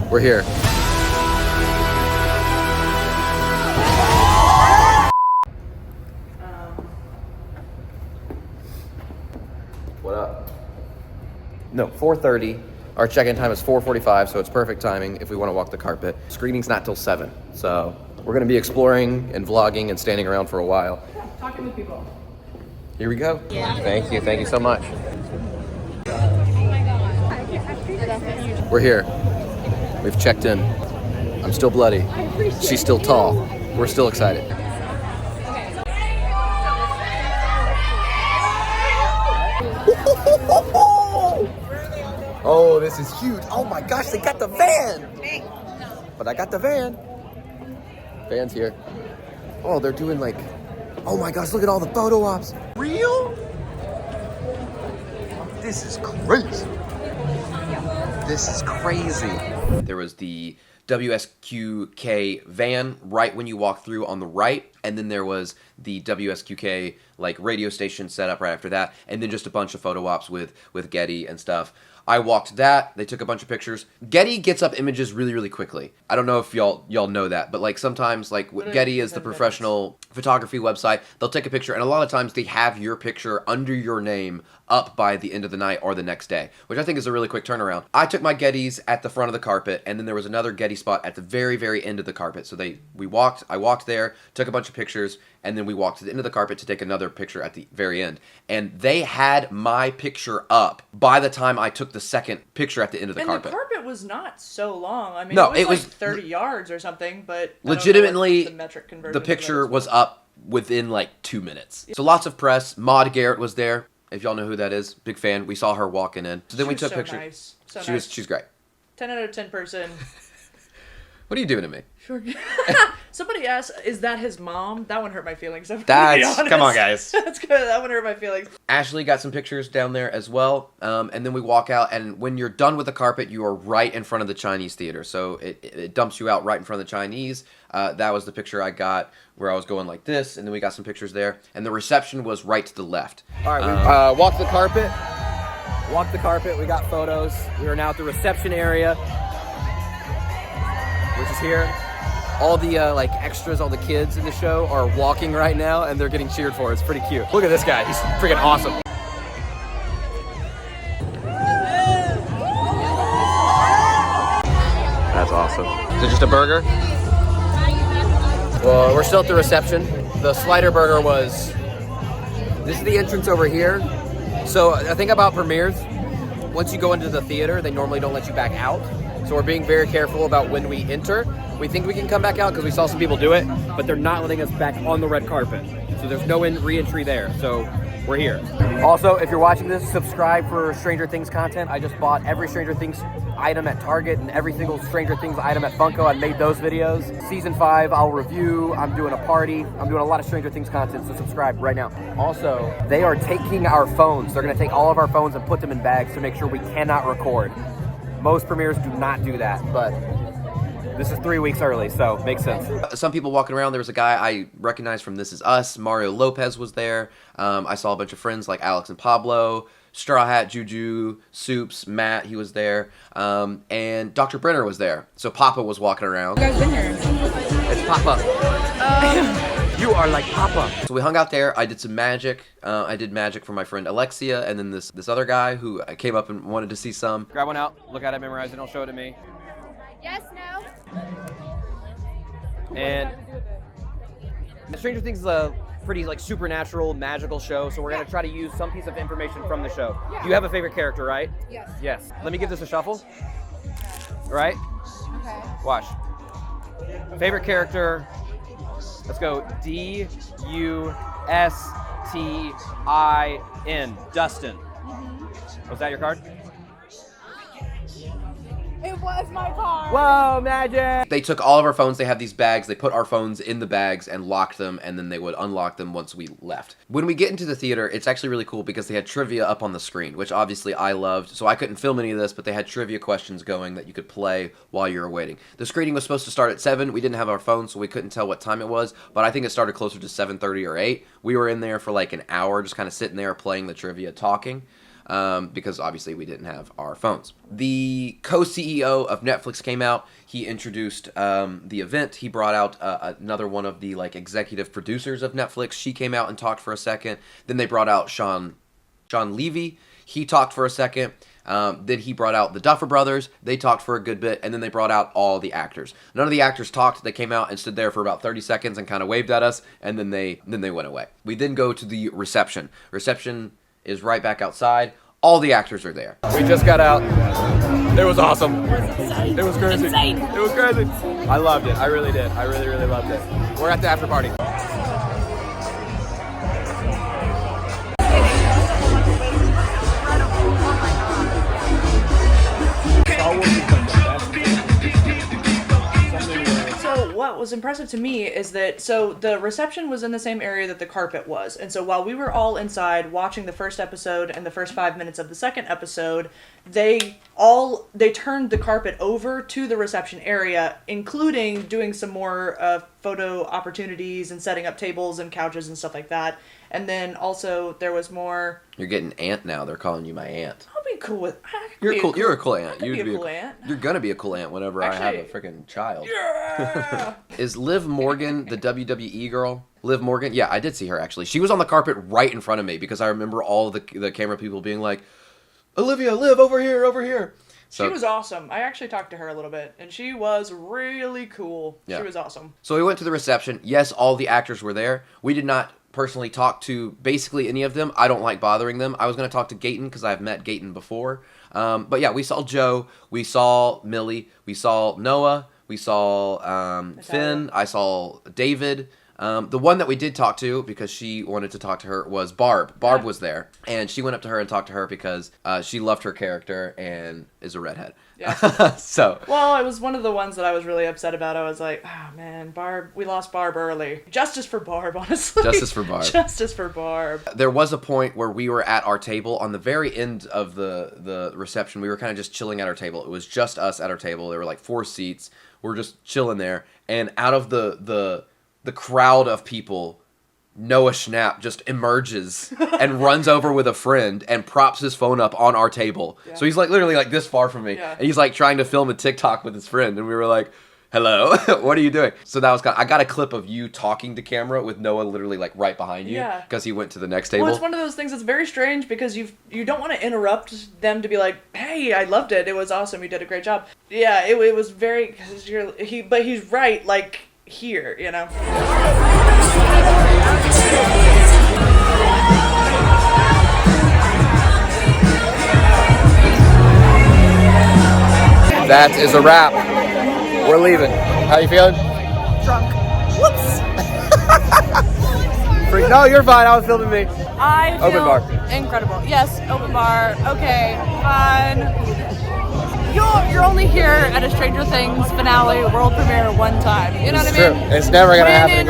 We're here. What up? No, 4:30. Our check-in time is 4:45, so it's perfect timing if we want to walk the carpet. Screening's not till 7, so we're going to be exploring and vlogging and standing around for a while. Talking with people. Here we go. Yeah. Thank you so much. We're here. We've checked in. I'm still bloody. She's still tall. We're still excited. Oh, this is huge. Oh my gosh, they got the van. But I got the van. Van's here. Oh, they're doing like, oh my gosh, look at all the photo ops. Real? This is crazy. This is crazy. There was the WSQK van right when you walk through on the right, and then there was the WSQK like radio station set up right after that, and then just a bunch of photo ops with Getty and stuff. I walked that. They took a bunch of pictures. Getty gets up images really quickly. I don't know if y'all know that, but like sometimes like Getty is the professional photography website. They'll take a picture, and a lot of times they have your picture under your name up by the end of the night or the next day, which I think is a really quick turnaround. I took my Gettys at the front of the carpet, and then there was another Getty spot at the very end of the carpet. So I walked there, took a bunch of pictures, and then we walked to the end of the carpet to take another picture at the very end. And they had my picture up by the time I took the second picture at the end of the carpet. And the carpet was not so long. I mean, no, it was like 30 yards or something, but legitimately, the metric conversion the picture was up within like 2 minutes. So lots of press. Maude Garrett was there. If y'all know who that is, big fan. We saw her walking in. So then we took pictures. Nice. So She's great. 10 out of 10 person. What are you doing to me? Sure. Somebody asked, is that his mom? That one hurt my feelings. Come on, guys. That's good. That one hurt my feelings. Ashleigh got some pictures down there as well. And then we walk out, and when you're done with the carpet, you are right in front of the Chinese theater. So it dumps you out right in front of the Chinese. That was the picture I got where I was going like this, and then we got some pictures there. And the reception was right to the left. All right, we walked the carpet. We got photos. We are now at the reception area, which is here. All the like extras, all the kids in the show are walking right now, and they're getting cheered for. It's pretty cute. Look at this guy. He's freaking awesome. That's awesome. Is it just a burger? Well, we're still at the reception. The slider burger was... This is the entrance over here. So the thing about premieres, once you go into the theater, they normally don't let you back out. So we're being very careful about when we enter. We think we can come back out because we saw some people do it, but they're not letting us back on the red carpet. So there's no re-entry there. So we're here. Also, if you're watching this, subscribe for Stranger Things content. I just bought every Stranger Things item at Target and every single Stranger Things item at Funko. I made those videos. Season 5, I'll review. I'm doing a party. I'm doing a lot of Stranger Things content, so subscribe right now. Also, they are taking our phones. They're gonna take all of our phones and put them in bags to make sure we cannot record. Most premieres do not do that, but this is 3 weeks early, so makes sense. Some people walking around. There was a guy I recognized from This Is Us. Mario Lopez was there. I saw a bunch of friends like Alex and Pablo, Straw Hat, Juju, Soups, Matt, he was there. And Dr. Brenner was there. So Papa was walking around. You guys been here? It's Papa. You are like Papa. So we hung out there. I did some magic. I did magic for my friend Alexia, and then this other guy who came up and wanted to see some. Grab one out, look at it, memorize it, don't show it to me. Yes, no. And Stranger Things is a pretty like supernatural, magical show, so we're gonna try to use some piece of information from the show. Yeah. You have a favorite character, right? Yes. Yes. Let me give this a shuffle. All right? Okay. Watch. Favorite character. Let's go. D-U-S-T-I-N. Dustin. Was that your card? It was my car. Whoa, magic! They took all of our phones. They have these bags. They put our phones in the bags and locked them, and then they would unlock them once we left. When we get into the theater, it's actually really cool because they had trivia up on the screen, which obviously I loved. So I couldn't film any of this, but they had trivia questions going that you could play while you were waiting. The screening was supposed to start at 7. We didn't have our phones, so we couldn't tell what time it was, but I think it started closer to 7:30 or 8. We were in there for like an hour, just kind of sitting there playing the trivia, talking. because obviously we didn't have our phones. The co-CEO of Netflix came out. He introduced the event. He brought out another one of the like executive producers of Netflix. She came out and talked for a second. Then they brought out Sean Levy. He talked for a second. Then he brought out the Duffer Brothers. They talked for a good bit, and then they brought out all the actors. None of the actors talked. They came out and stood there for about 30 seconds and kind of waved at us, and then they went away. We then go to the reception. Reception is right back outside. All the actors are there. We just got out. It was awesome. It was crazy. It was crazy. I loved it. I really did. I really, really loved it. We're at the after party. So what was impressive to me is that the reception was in the same area that the carpet was, and so while we were all inside watching the first episode and the first 5 minutes of the second episode, they turned the carpet over to the reception area, including doing some more photo opportunities and setting up tables and couches and stuff like that. And then also there was more. You're getting aunt now. They're calling you my aunt. I'll be cool with. You're cool. You're a cool aunt. You'd be a cool aunt. You're gonna be a cool aunt whenever I have a freaking child. Yeah. Is Liv Morgan the WWE girl? Liv Morgan? Yeah, I did see her actually. She was on the carpet right in front of me because I remember all the camera people being like, "Olivia, Liv, over here, over here." So, she was awesome. I actually talked to her a little bit, and she was really cool. Yeah. She was awesome. So we went to the reception. Yes, all the actors were there. We did not personally talk to basically any of them. I don't like bothering them. I was going to talk to Gayton because I've met Gayton before. But yeah, we saw Joe. We saw Millie. We saw Noah. We saw Finn. I saw David. The one that we did talk to, because she wanted to talk to her, was Barb. Barb was there, and she went up to her and talked to her because she loved her character and is a redhead. Yeah. So. Well, it was one of the ones that I was really upset about. I was like, oh man, Barb, we lost Barb early. Justice for Barb, honestly. Justice for Barb. Justice for Barb. There was a point where we were at our table on the very end of the reception. We were kind of just chilling at our table. It was just us at our table. There were like 4 seats. We're just chilling there, and out of the crowd of people, Noah Schnapp just emerges and runs over with a friend and props his phone up on our table. Yeah. So he's like literally like this far from me. Yeah. And he's like trying to film a TikTok with his friend. And we were like, hello, what are you doing? So that was I got a clip of you talking to camera with Noah literally like right behind you. Yeah. Because he went to the next table. Well, it's one of those things that's very strange because you don't want to interrupt them to be like, hey, I loved it. It was awesome. You did a great job. Yeah, it was very, but he's right, like, here, you know. That is a wrap. We're leaving. How you feeling? Drunk. Whoops. No, you're fine. I was filming me. I feel open bar. Incredible. Yes, open bar. Okay, fun. You're only here at a Stranger Things finale world premiere one time. You know what I mean? True. It's never gonna happen again.